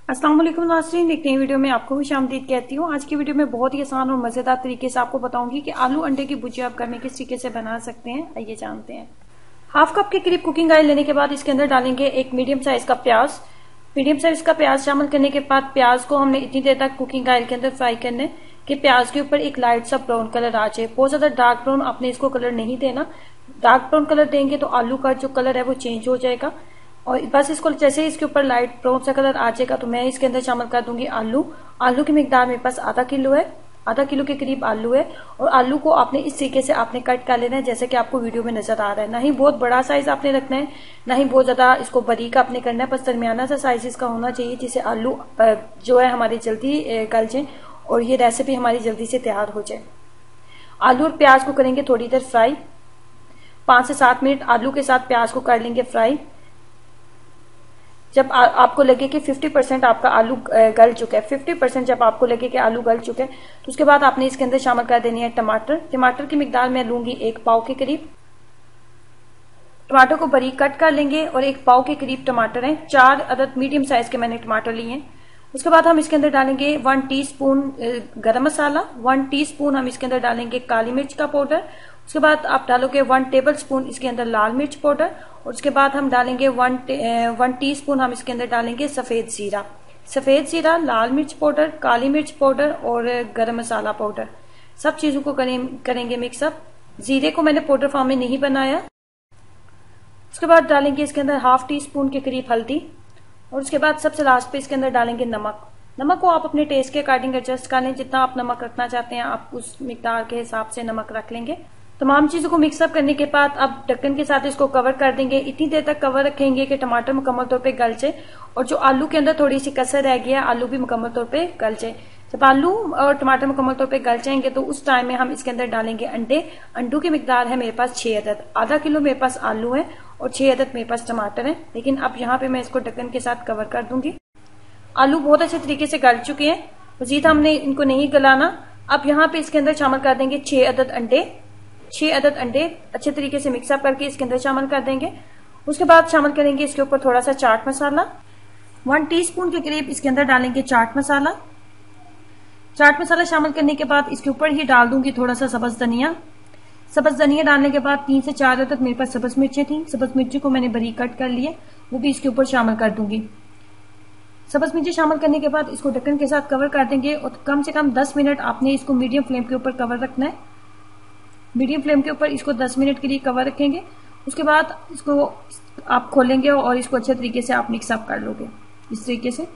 अस्सलाम वालेकुम नाज़रीन, एक नई वीडियो में आपको खुशामदीद कहती हूँ। आज की वीडियो में बहुत ही आसान और मज़ेदार तरीके से आपको बताऊंगी कि आलू अंडे की भुजिया आप घर में किस तरीके से बना सकते हैं। आइए जानते हैं। हाफ कप के करीब कुकिंग ऑयल लेने के बाद इसके अंदर डालेंगे एक मीडियम साइज का प्याज। मीडियम साइज का प्याज शामिल करने के बाद प्याज को हमने इतनी देर तक कुकिंग ऑयल के अंदर फ्राई करना है कि प्याज के ऊपर एक लाइट सा ब्राउन कलर आ जाए। बहुत ज्यादा डार्क ब्राउन आपने इसको कलर नहीं देना। डार्क ब्राउन कलर देंगे तो आलू का जो कलर है वो चेंज हो जाएगा। और बस इसको जैसे ही इसके ऊपर लाइट ब्राउन सा कलर आ जाएगा तो मैं इसके अंदर शामिल कर दूंगी आलू। आलू की मिकदार मेरे पास आधा किलो है, आधा किलो के करीब आलू है। और आलू को आपने इस तरीके से आपने कट कर लेना है जैसे कि आपको वीडियो में नजर आ रहा है। ना ही बहुत बड़ा साइज आपने रखना है, ना ही बहुत ज्यादा इसको बारीक आपने करना है, बस दरमियाना सा साइज इसका होना चाहिए जिससे आलू जो है हमारी जल्दी गल जाए और ये रेसिपी हमारी जल्दी से तैयार हो जाए। आलू और प्याज को करेंगे थोड़ी देर फ्राई। 5 से 7 मिनट आलू के साथ प्याज को कर लेंगे फ्राई। जब आपको लगे कि 50% आपका आलू गल चुका है, 50% जब आपको लगे कि आलू गल चुके हैं तो उसके बाद आपने इसके अंदर शामिल कर देनी है टमाटर। टमाटर की मिकदार मैं लूंगी 1 पाव के करीब। टमाटर को बारीक कट कर लेंगे और 1 पाव के करीब टमाटर हैं। 4 अदद मीडियम साइज के मैंने टमाटर लिए हैं। उसके बाद हम इसके अंदर डालेंगे 1 टीस्पून गरम मसाला, 1 टीस्पून हम इसके अंदर डालेंगे काली मिर्च का पाउडर। उसके बाद आप डालोगे 1 टेबल स्पून इसके अंदर लाल मिर्च पाउडर। और उसके बाद हम डालेंगे 1 टीस्पून हम इसके अंदर डालेंगे सफेद जीरा। सफेद जीरा, लाल मिर्च पाउडर, काली मिर्च पाउडर और गरम मसाला पाउडर, सब चीजों को करेंगे मिक्सअप। जीरे को मैंने पाउडर फॉर्म में नहीं बनाया। उसके बाद डालेंगे इसके अंदर ½ टीस्पून के करीब हल्दी। और उसके बाद सबसे लास्ट पे इसके अंदर डालेंगे नमक। नमक को आप अपने टेस्ट के अकॉर्डिंग एडजस्ट कर लें। जितना आप नमक रखना चाहते हैं आप उस मिकदार के हिसाब से नमक रख लेंगे। तमाम चीजों को मिक्सअप करने के बाद अब ढक्कन के साथ इसको कवर कर देंगे। इतनी देर तक कवर रखेंगे कि टमाटर मुकम्मल तौर पे गल जाए और जो आलू के अंदर थोड़ी सी कसर रह गया आलू भी मुकम्मल तौर पे गल जाए। जब आलू और टमाटर मुकम्मल तौर पे गल जाएंगे तो उस टाइम में हम इसके अंदर डालेंगे अंडे। अंडों की मिकदार है मेरे पास 6 अदद। आधा किलो मेरे पास आलू है और 6 अदद मेरे पास टमाटर है। लेकिन अब यहाँ पे मैं इसको ढक्कन के साथ कवर कर दूंगी। आलू बहुत अच्छे तरीके से गल चुके हैं, मजीद हमने इनको नहीं गलाना। अब यहाँ पे इसके अंदर शामिल कर देंगे 6 अदद अंडे। 6 अदद अंडे अच्छे तरीके से मिक्सअप करके इसके अंदर शामिल कर देंगे। उसके बाद शामिल करेंगे इसके ऊपर थोड़ा सा चाट मसाला। 1 टीस्पून के करीब इसके अंदर डालेंगे चाट मसाला। चाट मसाला शामिल करने के बाद इसके ऊपर ही डाल दूंगी थोड़ा सा सब्ज धनिया। सब्ज धनिया डालने के बाद 3 से 4 अदद मेरे पास सब्ज मिर्चें थी। सब्ज मिर्ची को मैंने बारीक कट कर लिए, वो भी इसके ऊपर शामिल कर दूंगी। सब्ज मिर्ची शामिल करने के बाद इसको ढक्कन के साथ कवर कर देंगे और कम से कम 10 मिनट आपने इसको मीडियम फ्लेम के ऊपर कवर रखना है। मीडियम फ्लेम के ऊपर इसको 10 मिनट के लिए कवर रखेंगे। उसके बाद इसको आप खोलेंगे और इसको अच्छे तरीके से आप मिक्सअप कर लोगे। इस तरीके से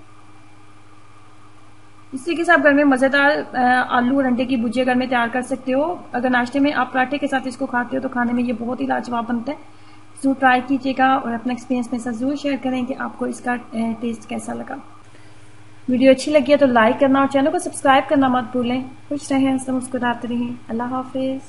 आप घर में मजेदार आलू और अंडे की भुजिया घर में तैयार कर सकते हो। अगर नाश्ते में आप पराठे के साथ इसको खाते हो तो खाने में ये बहुत ही लाजवाब बनता है। जरूर ट्राई कीजिएगा और अपना एक्सपीरियंस मेरे साथ जरूर शेयर करें कि आपको इसका टेस्ट कैसा लगा। वीडियो अच्छी लगी है तो लाइक करना और चैनल को सब्सक्राइब करना मत भूलें। खुश रहें, मुस्कुराते रहें। अल्लाह हाफिज।